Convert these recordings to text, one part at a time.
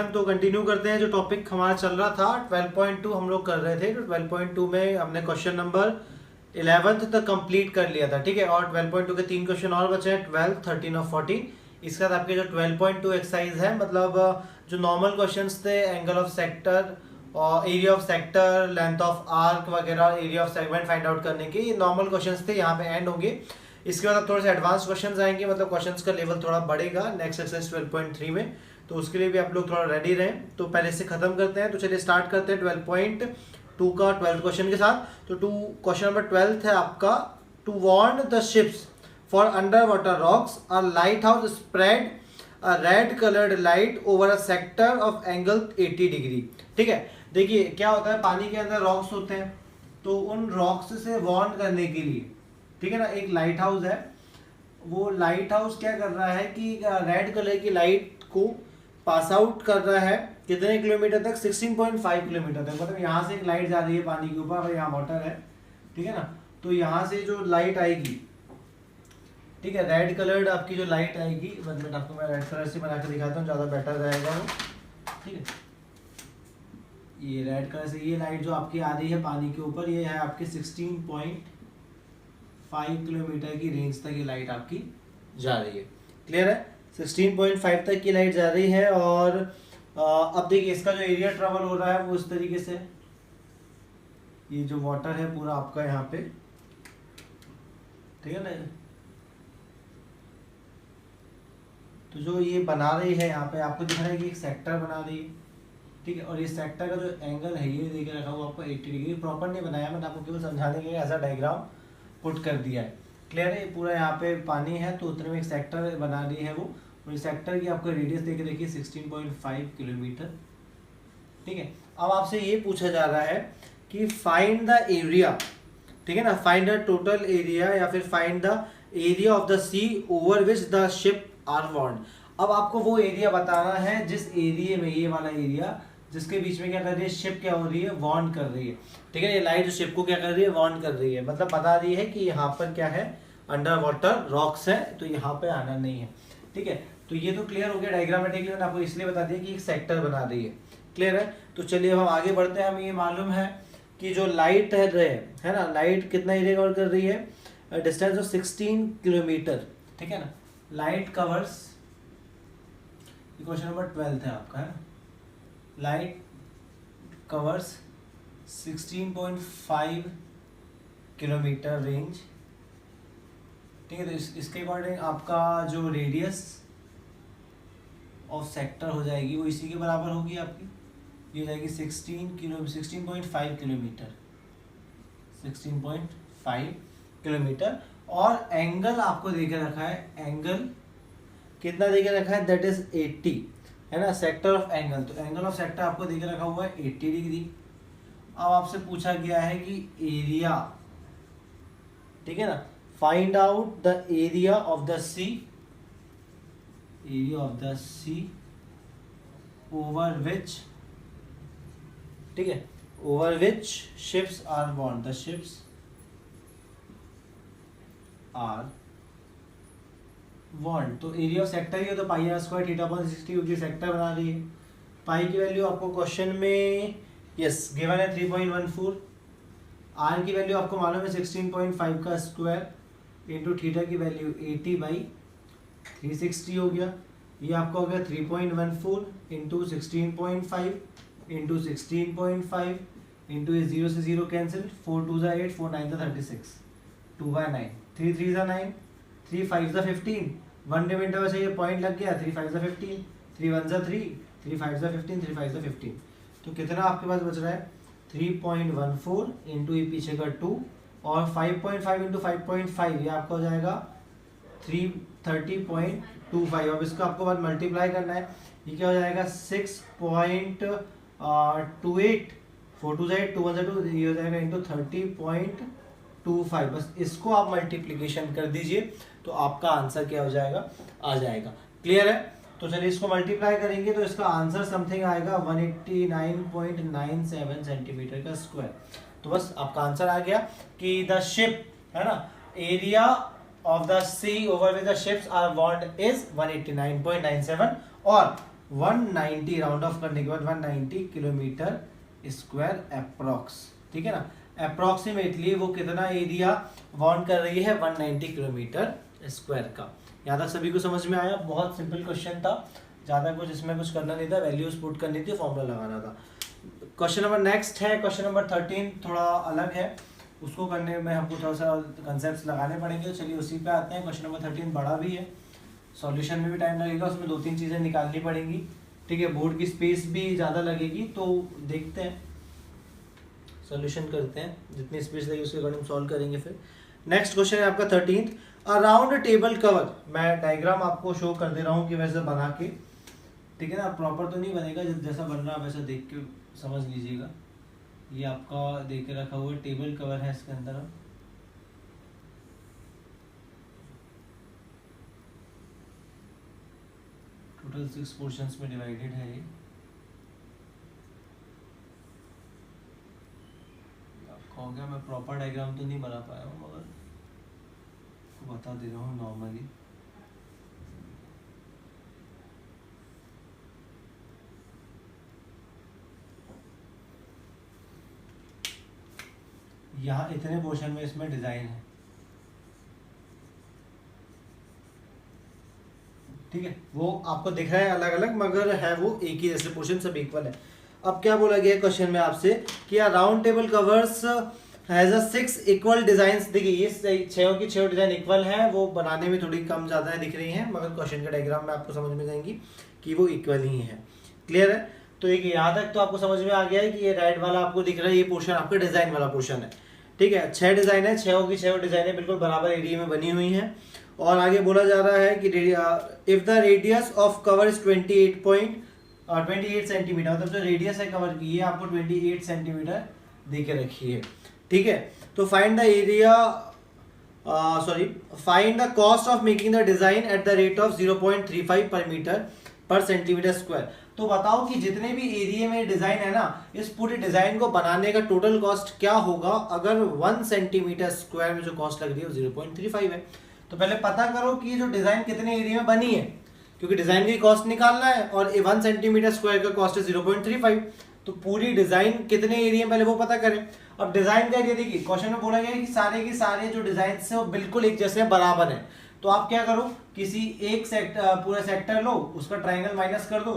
अपन तो कंटिन्यू करते हैं जो टॉपिक हमारा चल रहा था 12.2 हम लोग कर रहे थे। तो 12.2 में हमने क्वेश्चन नंबर 11th तक कंप्लीट कर लिया था, ठीक है। और 12.2 के 3 क्वेश्चन और बचे हैं, 12, 13 और 14। इसके बाद आपके जो 12.2 एक्सरसाइज है, मतलब जो नॉर्मल क्वेश्चंस थे, एंगल ऑफ सेक्टर और area of sector, length of arc वगैरह, area of segment find out करने के, ये नॉर्मल क्वेश्चंस थे, यहाँ पे एंड होंगे। इसके बाद अब थोड़े से एडवांस क्वेश्चंस आएंगे, मतलब क्वेश्चंस का लेवल थोड़ा बढ़ेगा नेक्स्ट एक्सरसाइज 12.3 में। तो उसके लिए भी आप लोग थोड़ा रेडी रहें। तो पहले से खत्म करते हैं, तो चलिए स्टार्ट करते हैं 12.2 का 12th क्वेश्चन के साथ। तो क्वेश्चन नंबर 12 है आपका, to warn the ships for underwater rocks a lighthouse spread a red coloured light over a sector of angle 80 degree. ठीक है, देखिए क्या होता है, पानी के अंदर रॉक्स होते हैं, तो उन रॉक्स से वार्न करने के लिए, ठीक है ना, एक लाइट हाउस है। वो लाइट हाउस क्या कर रहा है कि रेड कलर की लाइट को पास आउट कर रहा है कितने किलोमीटर तक, 16.5 किलोमीटर तक। मतलब यहाँ से एक लाइट जा रही है पानी के ऊपर, यहाँ वाटर है, ठीक है ना। तो यहाँ से जो लाइट आएगी, ठीक है, रेड कलर्ड आपकी जो लाइट आएगी, मतलब आपको मैं रेड कलर से बना के दिखाता हूँ, ज़्यादा बेटर रहेगा वो, ठीक है। ये रेड कलर से ये लाइट जो आपकी आ रही है पानी के ऊपर, ये है आपकी 16.5 किलोमीटर की रेंज तक ये लाइट आपकी जा रही है। क्लियर है, 16.5 तक की लाइट जा रही है। और अब देखिए इसका जो एरिया ट्रेवल हो रहा है वो इस तरीके से, ये जो वाटर है पूरा आपका यहाँ पे, ठीक है ना। तो जो ये बना रही है यहाँ पे आपको दिख रहा है कि एक सेक्टर बना रही है, ठीक है। और इस सेक्टर का जो एंगल है ये देख रखा हुआ आपको 80 डिग्री। प्रॉपर नहीं बनाया मैंने, आपको केवल समझाने के लिए ऐसा डायग्राम पुट कर दिया है। क्लियर है, पूरा यहाँ पे पानी है, तो उतने में एक सेक्टर बना रही है वो। और इस सेक्टर की आपको रेडियस देख के देखिए 16.5 किलोमीटर, ठीक है। अब आपसे ये पूछा जा रहा है कि फाइंड द एरिया, ठीक है ना, फाइंड द टोटल एरिया या फिर find the area of the sea over which the ship are warned. अब आपको वो एरिया बताना है जिस एरिया में, ये वाला एरिया जिसके बीच में क्या कर रही है, शिप क्या हो रही है, वार्न कर रही है, ठीक है। ये लाइट जो शिप को क्या कर रही है, वार्न कर रही है, मतलब बता रही है कि यहाँ पर क्या है, अंडर वाटर रॉक्स है, तो यहाँ पे आना नहीं है, ठीक है। तो ये तो क्लियर हो गया डायग्रामेटिकली, मैंने आपको इसलिए बता दिया कि एक सेक्टर बना रही है। क्लियर है, तो चलिए अब हम आगे बढ़ते हैं। हमें ये मालूम है कि जो लाइट है ना, लाइट कितना एरिया कवर कर रही है, डिस्टेंस ऑफ 16 किलोमीटर, ठीक है ना। लाइट कवर्स, क्वेश्चन नंबर 12 है आपका, है ना। लाइट कवर्स 16.5 किलोमीटर रेंज, ठीक है। तो इसके अकॉर्डिंग आपका जो रेडियस ऑफ सेक्टर हो जाएगी वो इसी के बराबर होगी आपकी, ये हो जाएगी 16.5 किलोमीटर, 16.5 किलोमीटर। और एंगल आपको देके रखा है, एंगल कितना देके रखा है, दैट इज 80, है ना, सेक्टर ऑफ एंगल। तो एंगल ऑफ सेक्टर आपको देके रखा हुआ है 80 डिग्री। अब आपसे पूछा गया है कि एरिया, ठीक है ना, find out the area of the sea, area of the sea over which, ठीक है, over which ships are warn, the ships are warn. तो एरिया ऑफ सेक्टर ही है, तो pi r square theta upon 60, क्योंकि सेक्टर बना रही है। पाई की वैल्यू आपको क्वेश्चन में यस गिवन है 3.14। आर की वैल्यू आपको मालूम है 16.5 का स्क्वायर इंटू थीटा की वैल्यू 80/360 हो गया। ये आपका हो गया 3.14 इंटू 16.5 इंटू 16.5 इंटू ये 0 से 0 कैंसिल, 4 2 ज़ा 8, 4 9 ज़ा 36, 2/9, 3 3 ज़ा 9, 3 5 ज़ा 15, 1 रिमाइंडर वैसे ये पॉइंट लग गया, 3 5 ज़ा 15, 3 1 ज़ा 3, 3 5 ज़ा 15, 3 5 ज़ा 15। तो कितना आपके पास बच रहा है, 3.14 इंटू ये पीछे का 2 और 5.5 इंटू 5.5, ये आपका हो जाएगा 330.25। अब इसको आपको बाद मल्टीप्लाई करना है, ये क्या हो जाएगा 6.28, 4 2 ज़ा 8, 2 1 ज़ा 2, ये हो जाएगा इंटू 30.25। बस इसको आप मल्टीप्लीकेशन कर दीजिए तो आपका आंसर क्या हो जाएगा, आ जाएगा। क्लियर है, तो चलिए इसको मल्टीप्लाई करेंगे तो इसका आंसर समथिंग आएगा 189.97 सेंटीमीटर का स्क्वायर। तो बस आपका आंसर आ गया कि द शिप, है ना, area of the sea over which the ships are warned is 189.97 और 190, राउंड ऑफ करने के बाद 190 किलोमीटर स्क्वायर अप्रॉक्स, ठीक है ना। अप्रॉक्सीमेटली वो कितना एरिया वांट कर रही है, 190 किलोमीटर स्क्वायर का। यहाँ तक सभी को समझ में आया? बहुत सिंपल क्वेश्चन था, ज़्यादा कुछ इसमें कुछ करना नहीं था, वैल्यूज पुट करनी थी, फॉर्मूला लगाना था। क्वेश्चन नंबर नेक्स्ट है, क्वेश्चन नंबर 13 थोड़ा अलग है, उसको करने में हमको थोड़ा सा कंसेप्ट लगाने पड़ेंगे। चलिए उसी पे आते हैं। क्वेश्चन नंबर 13 बड़ा भी है, सॉल्यूशन में भी टाइम लगेगा, उसमें 2-3 चीज़ें निकालनी पड़ेंगी, ठीक है। बोर्ड की स्पेस भी ज़्यादा लगेगी, तो देखते हैं, सॉल्यूशन करते हैं, जितनी स्पेस लगेगी उसके अकॉर्डिंग सॉल्व करेंगे। फिर नेक्स्ट क्वेश्चन है आपका 13th, अराउंड टेबल कवर। मैं डायग्राम आपको शो कर दे रहा हूँ कि वैसे बना के, ठीक है ना। प्रॉपर तो नहीं बनेगा, जैसा बन रहा है वैसा देख के समझ लीजिएगा। ये आपका देख के रखा हुआ टेबल कवर है, इसके अंदर टोटल 6 पोर्शंस में डिवाइडेड है ये। आपका हो गया, मैं प्रॉपर डायग्राम तो नहीं बना पाया हूँ, मगर आपको बता दे रहा हूँ नॉर्मली। यहाँ इतने पोर्शन में इसमें डिजाइन है, ठीक है। वो आपको दिख रहा है अलग अलग, मगर है वो एक ही जैसे, पोर्शन सब इक्वल है। अब क्या बोला गया क्वेश्चन में आपसे कि round table covers has a 6 equal designs. देखिए ये 6 की 6 डिजाइन इक्वल है, वो बनाने में थोड़ी कम ज्यादा है दिख रही हैं, मगर क्वेश्चन का डायग्राम में आपको समझ में जाएंगी कि वो इक्वल ही है। क्लियर है? तो एक यहाँ तक तो आपको समझ में आ गया है कि ये रेड वाला आपको दिख रहा है, ये पोर्शन आपका डिजाइन वाला पोर्शन है, ठीक है। 6 डिजाइन है, 6 की 6 डिजाइने बिल्कुल बराबर एरिया में बनी हुई हैं। और आगे बोला जा रहा है कि if the radius of cover is 28 centimetre, मतलब जो रेडियस है कवर की, ये आपको 28 सेंटीमीटर दे के रखी है, ठीक है। तो find the area, find the cost of making the design at the rate of 0.35 पर मीटर पर सेंटीमीटर स्क्वायर। तो बताओ कि जितने भी एरिया में डिजाइन है ना, इस पूरे डिजाइन को बनाने का टोटल कॉस्ट क्या होगा अगर 1 सेंटीमीटर स्क्वायर में जो कॉस्ट लग रही है वो 0.35 है। तो पहले पता करो कि ये जो डिजाइन कितने एरिया में बनी है, क्योंकि डिजाइन की कॉस्ट निकालना है, और 1 सेंटीमीटर स्क्वायर का कॉस्ट है 0.35। तो पूरी डिजाइन कितने एरिया में पहले वो पता करें। अब डिजाइन का एरिया देखिए, क्वेश्चन में बोला गया है कि सारे के सारे जो डिजाइन है वो बिल्कुल एक जैसे बराबर है। तो आप क्या करो, किसी एक सेक्टर, पूरा सेक्टर लो, उसका ट्राइंगल माइनस कर दो,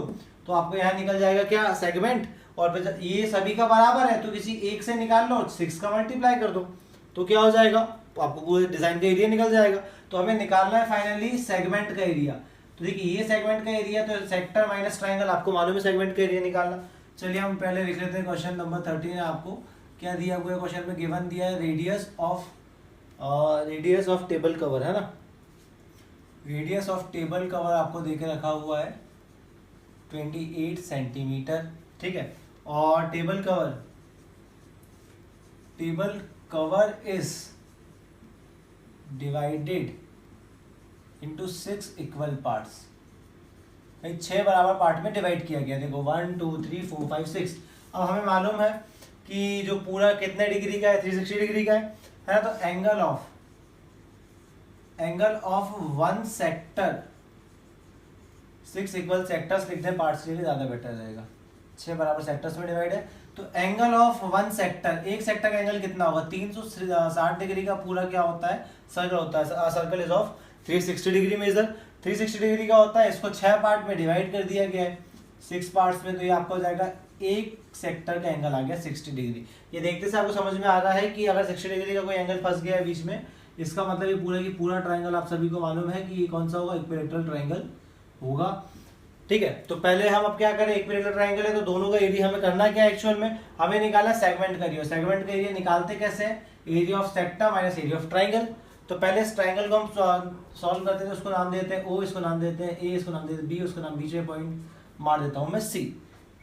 तो आपको यहाँ निकल जाएगा क्या, सेगमेंट। और फिर ये सभी का बराबर है तो किसी एक से निकाल लो, 6 का मल्टीप्लाई कर दो, तो क्या हो जाएगा, आपको पूरे डिजाइन का एरिया निकल जाएगा। तो हमें निकालना है फाइनली सेगमेंट का एरिया। तो देखिए ये सेगमेंट का एरिया, तो सेक्टर माइनस ट्राइंगल, आपको मालूम है सेगमेंट का एरिया निकालना। चलिए हम पहले लिख लेते हैं क्वेश्चन नंबर 13 है। आपको क्या दिया हुआ है क्वेश्चन में, गिवन दिया है रेडियस ऑफ टेबल कवर, है ना। रेडियस ऑफ टेबल कवर आपको देके रखा हुआ है 28 सेंटीमीटर, ठीक है। और table cover is divided into 6 equal parts. 6 बराबर पार्ट में डिवाइड किया गया। देखो 1 2 3 4 5 6। अब हमें मालूम है कि जो पूरा कितने डिग्री का है, 360 डिग्री का है ना। तो angle of 1 sector, 6 equal sectors लिखते हैं पार्ट्स के लिए, ज्यादा बेटर रहेगा। 6 बराबर सेक्टर्स में डिवाइड है, तो एंगल ऑफ 1 सेक्टर, एक सेक्टर का एंगल कितना होगा, 360 डिग्री का पूरा क्या होता है, सर्कल होता है। Circle is of 360 degree major, 360 degree का होता है। इसको 6 पार्ट में डिवाइड कर दिया गया है, 6 पार्ट्स में, तो ये आपको हो जाएगा एक सेक्टर का एंगल आ गया 60 डिग्री। ये देखते से आपको समझ में आ रहा है कि अगर 60 डिग्री का कोई एंगल फंस गया है बीच में, इसका मतलब ये पूरा की पूरा ट्राइंगल आप सभी को मालूम है कि ये कौन सा होगा, इक्विलैटरल ट्राइंगल होगा, ठीक है। तो पहले हम अब क्या करें, इक्विलैटरल ट्राइंगल है तो दोनों का एरिया हमें करना क्या है, एक्चुअल में हमें निकाला सेगमेंट का एरिया। सेगमेंट का एरिया निकालते कैसे, area of sector minus area of triangle. तो पहले इस ट्राइंगल को हम सॉल्व करते थे, उसको नाम देते हैं ओ, इसको नाम देते हैं ए, इसको नाम देते हैं बी, उसको नाम बीच में पॉइंट मार देता हूं मैं सी,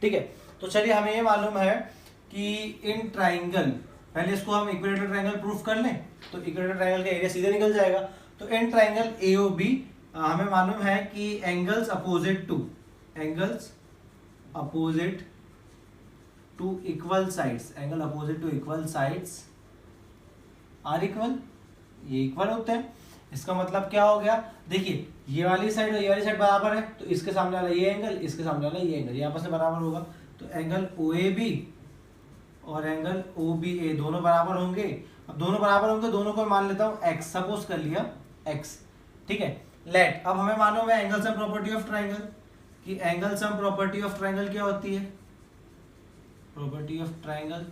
ठीक है। तो चलिए हमें ये मालूम है कि इन ट्राइंगल, पहले इसको हम इक्विलैटरल ट्राइंगल प्रूफ कर लें तो इक्विलैटरल ट्राइंगल का एरिया सीधे निकल जाएगा। तो इन ट्राइंगल एओबी हमें मालूम है कि angles opposite to equal sides, angle opposite to equal sides are equal, ये इक्वल होते हैं। इसका मतलब क्या हो गया, देखिए ये वाली साइड और ये वाली साइड बराबर है, तो इसके सामने वाला ये एंगल, इसके सामने वाला ये एंगल, ये आपस में बराबर होगा, तो एंगल OAB और एंगल OBA दोनों बराबर होंगे। अब दोनों बराबर होंगे, दोनों को मान लेता हूँ x, सपोज कर लिया x, ठीक है। लेट, अब हमें मालूम है angle sum property of triangle, कि angle sum property of triangle क्या होती है, प्रॉपर्टी ऑफ ट्राइंगल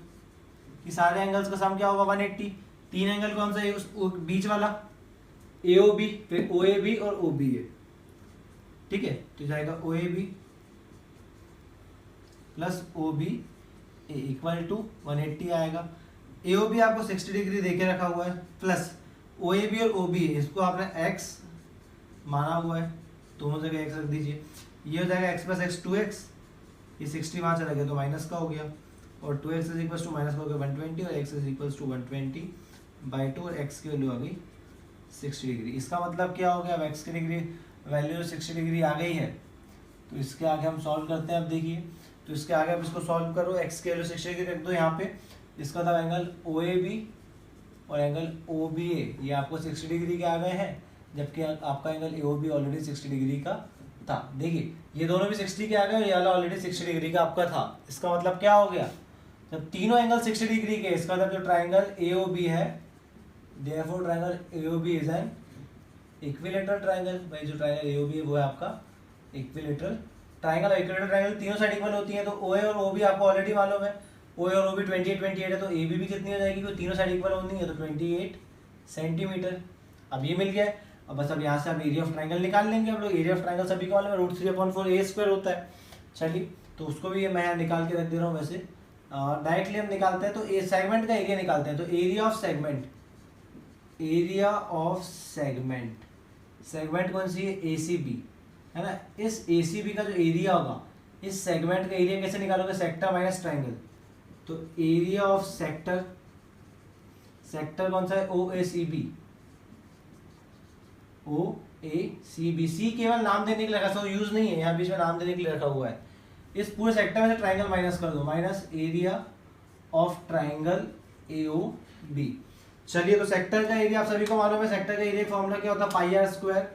कि सारे एंगल्स का सम क्या होगा 180। तीन एंगल कौन सा है, उस बीच वाला AOB, फिर OAB और OBA, ठीक है, तो जाएगा OAB plus OBA equal to 180 आएगा। AOB आपको 60 डिग्री देके रखा हुआ है, प्लस OAB और OBA इसको आपने x माना हुआ है, दोनों जगह x रख दीजिए, ये हो जाएगा x प्लस x 2x, ये 60 वहाँ चला गया तो माइनस का हो गया, और 2x is equal to minus का हो गया 120 और x इज इक्वल टू 120/2 और x की वैल्यू आ गई 60 डिग्री। इसका मतलब क्या हो गया, अब x की डिग्री वैल्यू 60 डिग्री आ गई है, तो इसके आगे हम सॉल्व करते हैं। अब देखिए, तो इसके आगे आप इसको सॉल्व करो, x की वैल्यू 60 डिग्री रख दो यहाँ पे, इसका था एंगल OAB और एंगल OBA ये आपको 60 डिग्री के आ गए हैं, जबकि आपका एंगल AOB ऑलरेडी 60 डिग्री का था। देखिए ये दोनों भी 60 के आ गए और ये वाला ऑलरेडी 60 डिग्री का आपका था। इसका मतलब क्या हो गया, जब तीनों एंगल 60 डिग्री के, इसका मतलब जो ट्राइंगल AOB है, therefore triangle AOB is an equilateral triangle. भाई जो ट्राइंगल AOB है वो है आपका इक्विलैटरल ट्राइंगल। इक्विलैटरल ट्राइंगल तीनों साइड इक्वल होती है, तो OA और OB आपको ऑलरेडी मालूम है, OA और OB 28 है, तो AB भी कितनी हो जाएगी, क्योंकि तीनों साइड इक्वल होनी है, तो 28 सेंटीमीटर। अब ये मिल गया है, अब बस अब यहाँ से आप एरिया ऑफ ट्राइंगल निकाल लेंगे। हम लोग एरिया ऑफ ट्राइंगल सभी का मालूम है, √3/4 A² होता है। चलिए तो उसको भी मैं निकाल के रख दे रहा हूँ। वैसे डायरेक्टली हम निकालते हैं तो ए सेगमेंट का एरिया निकालते हैं, तो area of segment, area of segment, segment कौन सी है, ACB है ना। इस ACB का जो एरिया होगा, इस सेगमेंट का एरिया कैसे निकालोगे, सेक्टर माइनस ट्राइंगल, तो एरिया ऑफ सेक्टर, सेक्टर कौन सा है, OACB, OACB, सी केवल नाम देने के लिए रखा, यूज नहीं है, यहाँ बीच में नाम देने के लिए रखा हुआ है। इस पूरे सेक्टर में से ट्राइंगल माइनस कर दो, minus area of triangle AOB। चलिए तो सेक्टर का एरिया आप सभी को मालूम है, सेक्टर का एरिया फॉर्मूला क्या होता है, πr²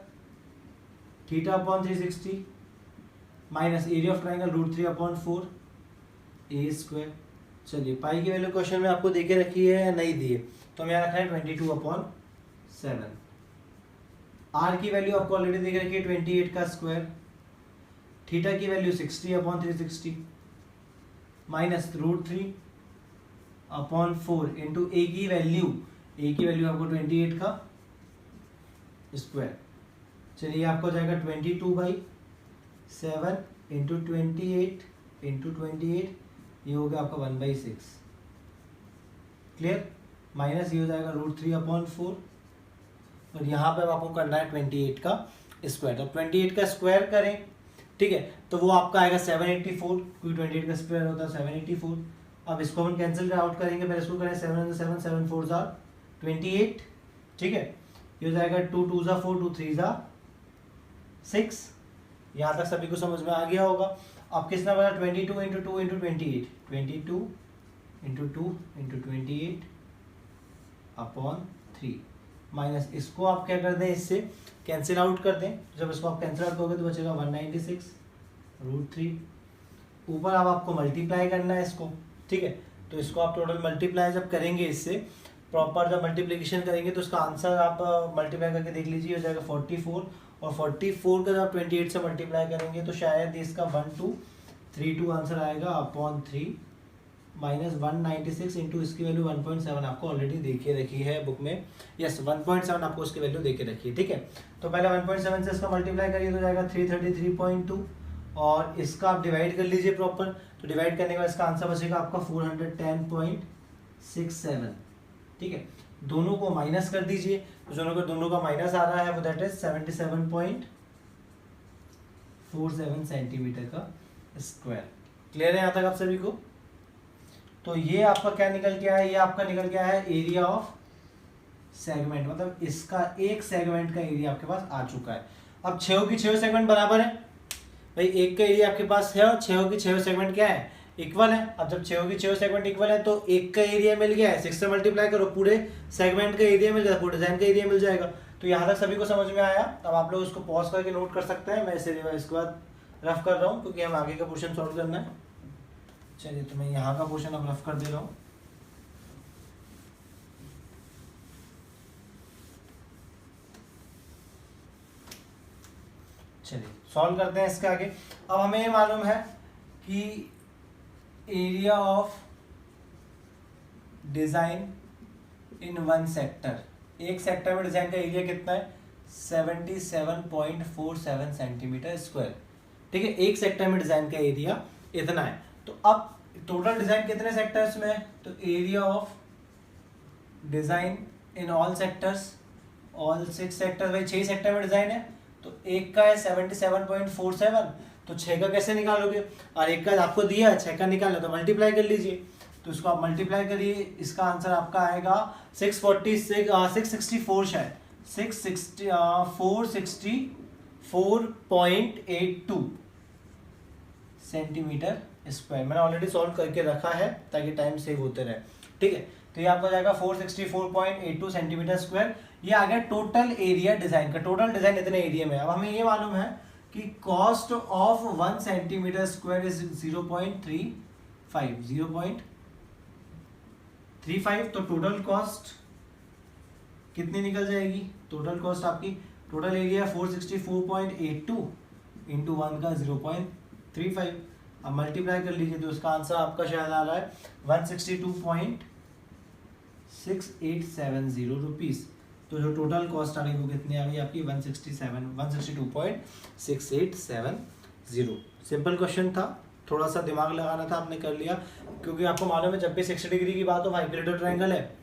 θ/360 minus area of triangle √3/4 A²। चलिए पाई की वैल्यू क्वेश्चन में आपको देके रखी है या नहीं दी है, तो हम यहाँ रखा है 22/7। R की वैल्यू आपको ऑलरेडी देके रखी है 28 का स्क्वायर, थीटा की वैल्यू 60/360 माइनस √3/4 इंटू A की वैल्यू, A की वैल्यू आपको 28 का स्क्वायर। चलिए आपको जाएगा 22/7 इंटू 28 इंटू 28, ये हो गया आपका 1/6, क्लियर। माइनस ये हो जाएगा √3/4 और यहाँ पे आपको करना है 28 का स्क्वायर, तो 28 का स्क्वायर करें, ठीक है, तो वो आपका आएगा 784, क्योंकि 28 का स्क्वायर होता है 784। अब इसको हम कैंसिल आउट करेंगे, पहले इसको करें 7 7 7 4 28, ठीक है, ये हो जाएगा 2 2 4 2 3 6। यहाँ तक सभी को समझ में आ गया होगा। अब कितना बना, 22 into 2 into 28, 22 into 2 into 28/3 minus इसको आप क्या कर दें, इससे कैंसिल आउट कर दें। जब इसको आप कैंसिल आउट करोगे तो बचेगा 196√3। ऊपर अब आपको मल्टीप्लाई करना है इसको, ठीक है, तो इसको आप टोटल मल्टीप्लाई जब करेंगे, इससे प्रॉपर जब मल्टीप्लिकेशन करेंगे तो इसका आंसर आप मल्टीप्लाई करके देख लीजिए, हो जाएगा 44, और 44 का जब आप 28 से मल्टीप्लाई करेंगे तो शायद इसका 1232 आंसर आएगा /3 माइनस 196 इंटू इसकी वैल्यू 1.7 आपको ऑलरेडी देखिए रखी है बुक में, यस 1.7 आपको उसकी वैल्यू देके रखी है, ठीक है। तो पहले 1.7 से इसका मल्टीप्लाई करिए तो जाएगा 333.2, और इसका आप डिवाइड कर लीजिए प्रॉपर, तो डिवाइड करने के बाद इसका आंसर बचेगा आपका 410.67, ठीक है। दोनों को माइनस कर दीजिए, तो दोनों का माइनस आ रहा है, वो दैट इज 77.47 सेंटीमीटर का स्क्वायर। क्लियर है यहाँ तक आप सभी को। तो ये आपका क्या निकल के आया, ये आपका निकल के आया है एरिया ऑफ सेगमेंट, मतलब इसका एक सेगमेंट का एरिया आपके पास आ चुका है। अब 6 की 6 सेगमेंट बराबर है, भाई एक का एरिया आपके पास है और 6 की 6 सेगमेंट क्या है, इक्वल है। अब जब 6 की 6 सेगमेंट इक्वल है तो एक का एरिया मिल गया है, 6 से मल्टीप्लाई करो, पूरे सेगमेंट का एरिया मिल जाएगा, पूरे डिजाइन का एरिया मिल जाएगा। तो यहाँ तक सभी को समझ में आया। अब आप लोग उसको पॉज करके नोट कर सकते हैं, मैं इसे इसके बाद रफ कर रहा हूँ क्योंकि हम आगे का पोर्शन सॉल्व करना है। चलिए तो मैं यहाँ का पोर्शन अब रफ कर दे रहा हूँ। चलिए सॉल्व करते हैं इसके आगे। अब हमें ये मालूम है कि area of design in one sector, एक सेक्टर में डिजाइन का एरिया कितना है 77.47 सेंटीमीटर स्क्वायर। ठीक है, एक सेक्टर में डिजाइन का एरिया इतना है। तो अब टोटल डिजाइन कितने सेक्टर्स में है, तो area of design in all sectors, all 6 sector, भाई 6 सेक्टर में डिजाइन है तो एक का है 77.47, तो 6 का कैसे निकालोगे, और एक का आपको दिया है 6 का निकालना तो मल्टीप्लाई कर लीजिए। तो इसको आप मल्टीप्लाई करिए, इसका आंसर आपका आएगा 664 शायद 464.82 सेंटीमीटर स्क्वायर। मैंने ऑलरेडी सॉल्व करके रखा है ताकि टाइम सेव होते रहे। ठीक है, तो ये आपका जाएगा 464.82 सेंटीमीटर स्क्वायर। ये आ गया टोटल एरिया डिजाइन का। टोटल डिजाइन इतने एरिया में। अब हमें ये मालूम है कि cost of 1 centimetre square is 0.35। तो टोटल कॉस्ट कितनी निकल जाएगी, टोटल कॉस्ट आपकी, टोटल एरिया 464.82 इंटू 1 का 0.35। अब मल्टीप्लाई कर लीजिए तो उसका आंसर आपका शायद आ रहा है 162.6870 रुपीज़। तो जो टोटल कॉस्ट आ रही है वो कितनी आ गई आपकी 162.6870। सिंपल क्वेश्चन था, थोड़ा सा दिमाग लगाना था, आपने कर लिया। क्योंकि आपको मालूम है जब भी 60 डिग्री की बात हो, हाइपोटेनस ट्रायंगल है,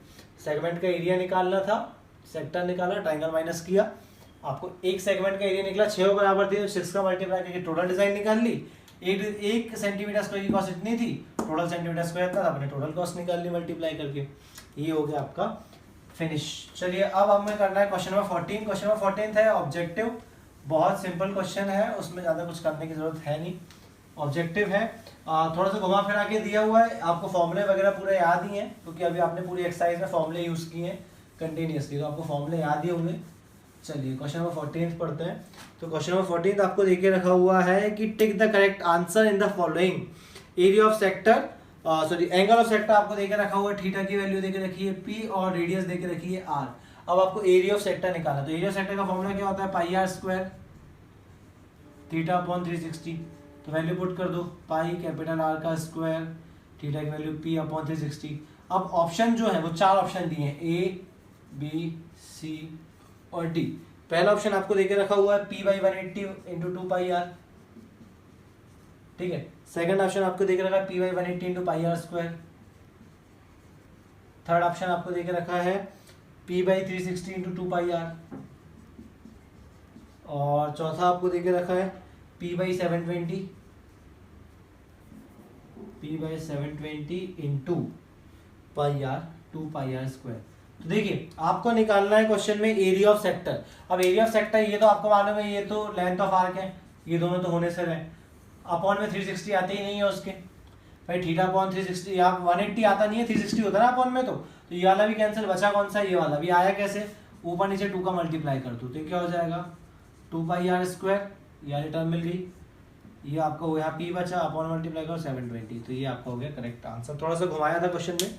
सेगमेंट का एरिया निकालना था, सेक्टर निकाला, ट्रायंगल माइनस किया, आपको एक सेगमेंट का एरिया निकला 6 बराबर थी, तो 6 का मल्टीप्लाई करके टोटल डिजाइन निकाल ली। एक सेंटीमीटर स्क्वायर की कॉस्ट इतनी थी, टोटल सेंटीमीटर स्क्वायर था, आपने टोटल कॉस्ट निकाल ली मल्टीप्लाई करके। ये हो गया आपका फिनिश। चलिए अब हमें करना है क्वेश्चन नंबर 14। क्वेश्चन नंबर 14 है ऑब्जेक्टिव। बहुत सिंपल क्वेश्चन है, उसमें ज़्यादा कुछ करने की जरूरत है नहीं। ऑब्जेक्टिव है, थोड़ा सा घुमा फिरा के दिया हुआ है, आपको फॉर्मूले वगैरह पूरे याद ही हैं क्योंकि अभी आपने पूरी एक्सरसाइज में फॉर्मूले यूज़ किए हैं कंटिन्यूसली, तो आपको फॉर्मूले याद ही होंगे। चलिए क्वेश्चन नंबर 14 पढ़ते हैं। तो क्वेश्चन नंबर 14 आपको देके रखा हुआ है कि tick the correct answer in the following. Area of sector, angle of sector आपको देके रखा हुआ है, थीटा की वैल्यू देके रखी है p और रेडियस देके रखी है r। अब आपको एरिया ऑफ सेक्टर निकालना। तो एरिया ऑफ सेक्टर का फॉर्मूला क्या होता है, पाई r स्क्वायर थीटा अपॉन 360। तो वैल्यू पुट कर दो, पाई कैपिटल R का स्क्वायर, थीटा की वैल्यू p अपॉन 360। अब ऑप्शन जो है वो 4 ऑप्शन दिए हैं, A, B, C और D। पहला ऑप्शन आपको देके रखा हुआ है p/180 इंटू 2πr। ठीक है, सेकंड ऑप्शन आपको देके रखा है p/180 into πr square. Third option आपको देके रखा है p/360 इंटू 2πr। और चौथा आपको देके रखा है p/720 into πr 2πr square. तो देखिए आपको निकालना है क्वेश्चन में एरिया ऑफ सेक्टर। अब एरिया ऑफ सेक्टर ये तो आपको मालूम है, ये तो लेंथ ऑफ आर्क है, ये दोनों तो होने से रहे, अपॉन में 360 आते ही नहीं है उसके, भाई थीटा अपॉन 360, यहाँ 180 आता नहीं है, 360 होता है ना अपॉन में, तो ये वाला भी कैंसिल, बचा कौन सा, ये वाला भी आया कैसे, ऊपर नीचे 2 का मल्टीप्लाई कर दो तो क्या हो जाएगा 2πr स्क्वायर, यानी टर्म मिल गई। ये आपका हो यहाँ p बचा, अपॉन मल्टीप्लाई करो 720, तो ये आपका हो गया करेक्ट आंसर। थोड़ा सा घुमाया था क्वेश्चन में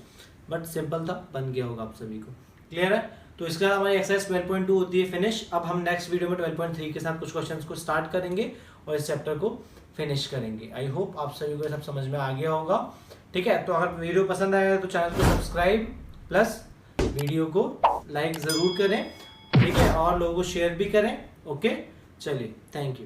बट सिंपल था, बन गया होगा आप सभी को। क्लियर है? तो इसके बाद हमारी एक्सरसाइज 12.2 होती है फिनिश। अब हम नेक्स्ट वीडियो में 12.3 के साथ कुछ क्वेश्चंस को स्टार्ट करेंगे और इस चैप्टर को फिनिश करेंगे। आई होप आप सभी को सब समझ में आ गया होगा। ठीक है, तो अगर वीडियो पसंद आएगा तो चैनल को सब्सक्राइब प्लस वीडियो को लाइक ज़रूर करें। ठीक है, और लोगों को शेयर भी करें। ओके, चलिए, थैंक यू।